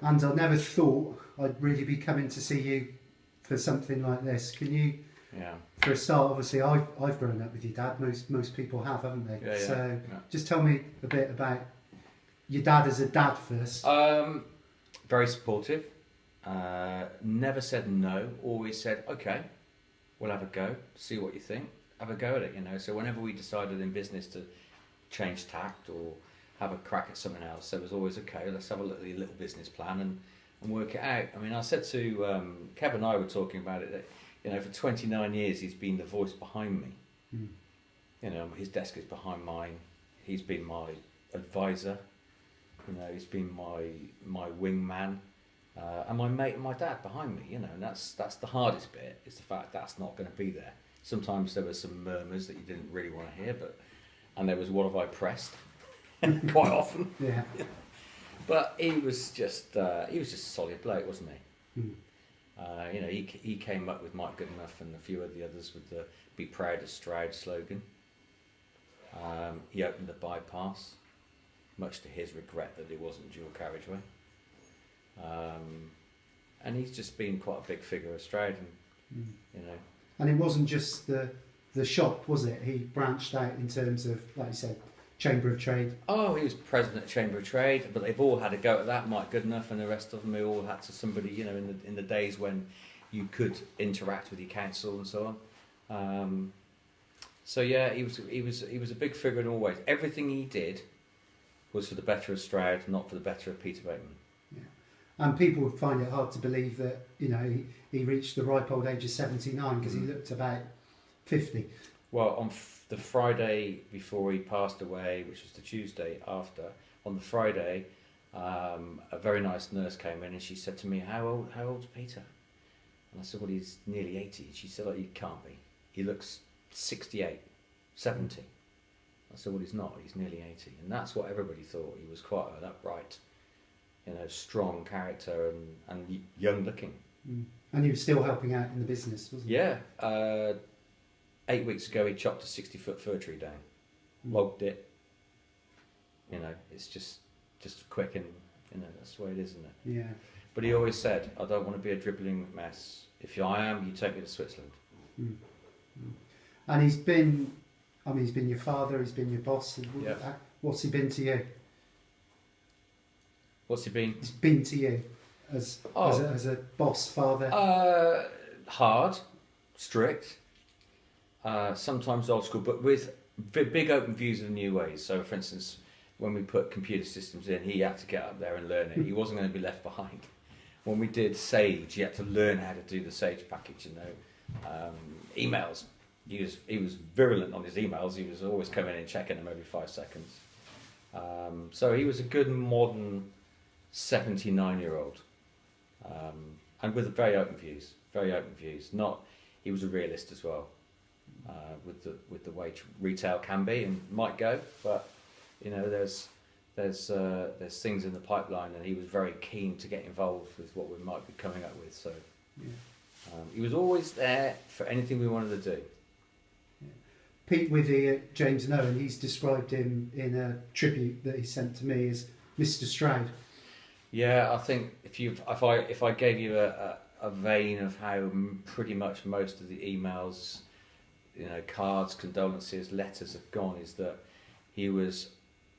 And I never thought I'd really be coming to see you for something like this. Can you, Yeah. for a start, obviously I've grown up with your dad. Most people have, haven't they? Yeah, So yeah. just tell me a bit about your dad as a dad first. Very supportive. Never said no. Always said, okay, we'll have a go. See what you think. Have a go at it, you know. So whenever we decided in business to change tact or have a crack at something else, there was always, okay, let's have a little business plan and work it out. I mean, I said to Kev and I were talking about it that, you know, for 29 years he's been the voice behind me. Mm. You know, his desk is behind mine. He's been my advisor. You know, he's been my wingman, and my mate and my dad behind me. You know, and that's the hardest bit. Is the fact that's not going to be there. Sometimes there were some murmurs that you didn't really want to hear, and there was what have I pressed quite often. Yeah. But he was just a solid bloke, wasn't he? Mm. You know, he came up with Mike Goodenough and a few of the others with the "Be Proud of Stroud" slogan. He opened the bypass, much to his regret that it wasn't dual carriageway. And he's just been quite a big figure of Stroud, and you know. And it wasn't just the shop, was it? He branched out in terms of, like you said, Chamber of Trade. Oh, he was president of Chamber of Trade, but they've all had a go at that. Mike Goodenough and the rest of them, they all had to somebody, you know, in the days when you could interact with your council and so on. So yeah, he was a big figure in all ways. Everything he did was for the better of Stroud, not for the better of Peter Bateman. Yeah. And people would find it hard to believe that, you know, he reached the ripe old age of 79 because he looked about 50. Well, on the Friday before he passed away, which was the Tuesday after, on the Friday, a very nice nurse came in and she said to me, how old's Peter? And I said, well, he's nearly 80. She said, oh, he can't be. He looks 68, 70. I said, well, he's not. He's nearly 80. And that's what everybody thought. He was quite an upright, you know, strong character and young looking. Mm. And he was still helping out in the business, wasn't he? Yeah. 8 weeks ago, he chopped a 60-foot fir tree down, logged it. You know, it's just quick, and you know that's the way it is, isn't it? Yeah. But he always said, "I don't want to be a dribbling mess. If I am, you take me to Switzerland." Mm. Mm. And he's been your father. He's been your boss. Yeah. What's he been to you? What's he been? He's been to you as a boss, father. Hard, strict. Sometimes old school, but with big open views of new ways. So, for instance, when we put computer systems in, he had to get up there and learn it. He wasn't going to be left behind. When we did Sage, he had to learn how to do the Sage package. You know, emails. He was virulent on his emails. He was always coming in and checking them every 5 seconds. So he was a good modern 79-year-old, and with very open views. Very open views. He was a realist as well. With the way retail can be and might go, but you know there's things in the pipeline, and he was very keen to get involved with what we might be coming up with. So he was always there for anything we wanted to do. Yeah. Pete Withy, James and Owen, he's described him in a tribute that he sent to me as Mr. Stroud. Yeah, I think if I gave you a vein of how pretty much most of the emails, you know, cards, condolences, letters have gone, is that he was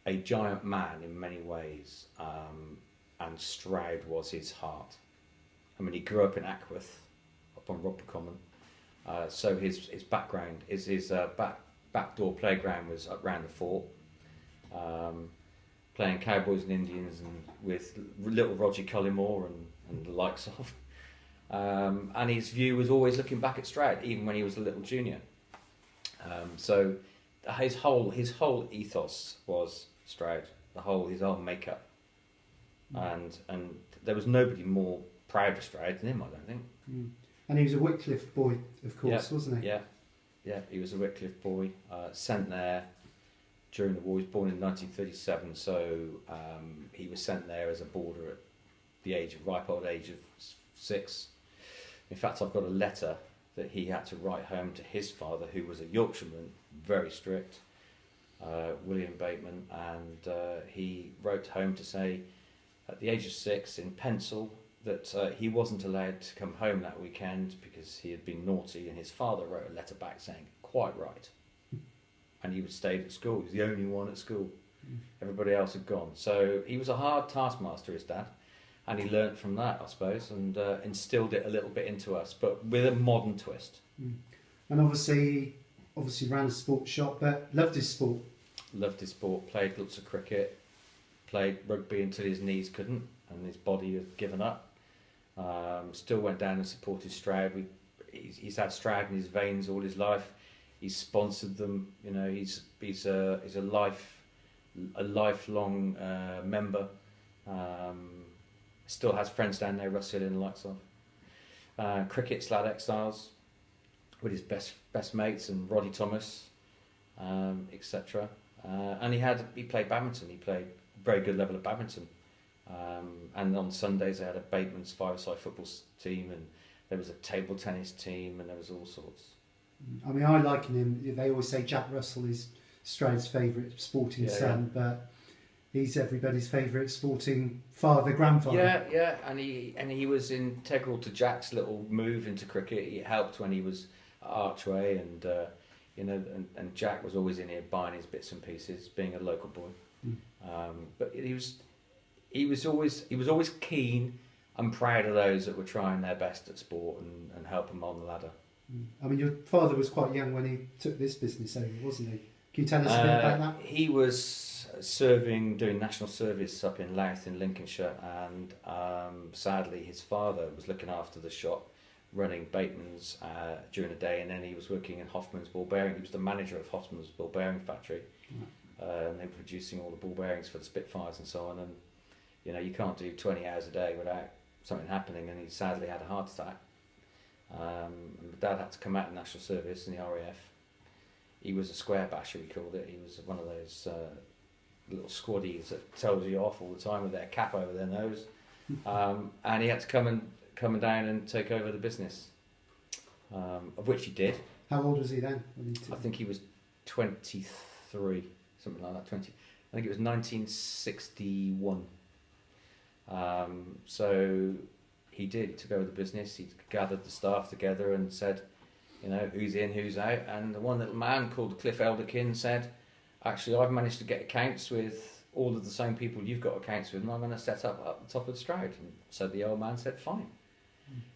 a giant man in many ways, and Stroud was his heart. I mean, he grew up in Ackworth, up on Roper Common, so his background is his backdoor playground was up round the fort, playing cowboys and Indians and with little Roger Collymore and the likes of, and his view was always looking back at Stroud, even when he was a little junior. So his whole ethos was Stroud, his whole makeup, and there was nobody more proud of Stroud than him, I don't think. Mm. And he was a Wycliffe boy, of course, wasn't he? Yeah, he was a Wycliffe boy, sent there during the war. He was born in 1937, so he was sent there as a boarder at the ripe old age of 6. In fact, I've got a letter that he had to write home to his father, who was a Yorkshireman, very strict, William Bateman, and he wrote home to say at the age of 6 in pencil that he wasn't allowed to come home that weekend because he had been naughty, and his father wrote a letter back saying, "Quite right." And he would stay at school. He was the only one at school. Everybody else had gone. So he was a hard taskmaster, his dad, and he learnt from that, I suppose, and instilled it a little bit into us, but with a modern twist. And obviously ran a sports shop, but loved his sport. Loved his sport, played lots of cricket, played rugby until his knees couldn't and his body had given up. Still went down and supported Stroud. He's had Stroud in his veins all his life. He's sponsored them. You know, he's a lifelong member. Still has friends down there, Russ Hill and the likes of. Cricket, Slad Exiles, with his best mates and Roddy Thomas, etc. And he played badminton. He played very good level of badminton. And on Sundays they had a Bateman's five-a-side football team, and there was a table tennis team, and there was all sorts. I mean, I liken him. They always say Jack Russell is Stroud's favourite sporting son, but he's everybody's favourite sporting grandfather. Yeah, and he was integral to Jack's little move into cricket. He helped when he was at Archway, and and Jack was always in here buying his bits and pieces, being a local boy. But he was always keen and proud of those that were trying their best at sport and help him on the ladder. I mean, your father was quite young when he took this business over, wasn't he? Can you tell us a bit about that? He was doing national service up in Louth in Lincolnshire, and sadly his father was looking after the shop, running Bateman's during the day, and then he was working in Hoffman's ball bearing. He was the manager of Hoffman's ball bearing factory, and they were producing all the ball bearings for the Spitfires and so on. And you can't do 20 hours a day without something happening, and he sadly had a heart attack. And my dad had to come out of national service in the RAF. He was a square basher, we called it. He was one of those little squaddies that tells you off all the time with their cap over their nose. And he had to come down and take over the business, of which he did. How old was he then? I think he was 23, something like that. I think it was 1961. So he took over the business. He gathered the staff together and said, who's in, who's out. And the one little man called Cliff Elderkin said, actually, I've managed to get accounts with all of the same people you've got accounts with, and I'm going to set up the top of the Stroud. And so the old man said, fine.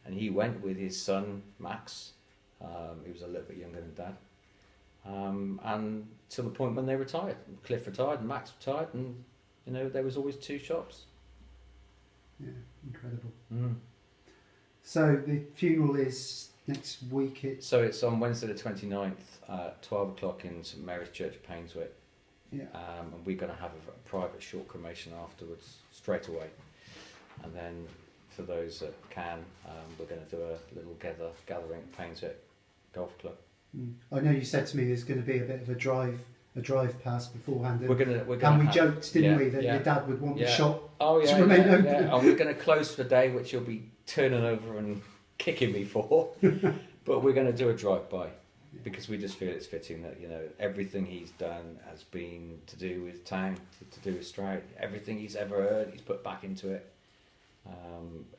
And he went with his son, Max, who was a little bit younger than Dad, and till the point when they retired. Cliff retired and Max retired, and there was always two shops. Yeah, incredible. So the funeral is next week. It's on Wednesday the 29th at 12 o'clock in St Mary's Church, Painswick. Yeah. And we're going to have a private short cremation afterwards, straight away. And then for those that can, we're going to do a little gathering at Painswick Golf Club. I know you said to me there's going to be a bit of a drive past beforehand. And we're gonna we joked, didn't we, that your dad would want the shop to remain open. Yeah. And we're going to close for the day, which you'll be turning over and kicking me for. But we're going to do a drive-by because we just feel it's fitting that everything he's done has been to do with town, to do with Stroud. Everything he's ever heard, he's put back into it.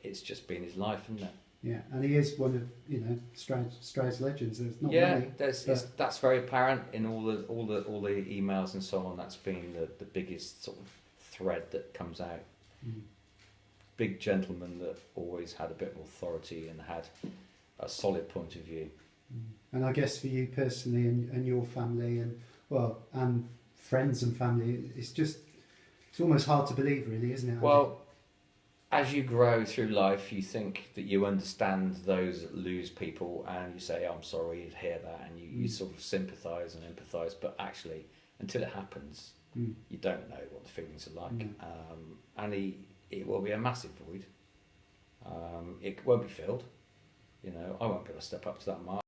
It's just been his life, isn't it? Yeah, and he is one of Stroud's legends. There's not many. That's very apparent in all the emails and so on. That's been the biggest sort of thread that comes out. Big gentleman that always had a bit of authority and had a solid point of view. And I guess for you personally and your family and friends and family, it's almost hard to believe, really, isn't it? Well, as you grow through life, you think that you understand those that lose people, and you say, I'm sorry, you hear that, and you sort of sympathise and empathise, but actually, until it happens, you don't know what the feelings are like. And it will be a massive void. It won't be filled. I won't be able to step up to that mark.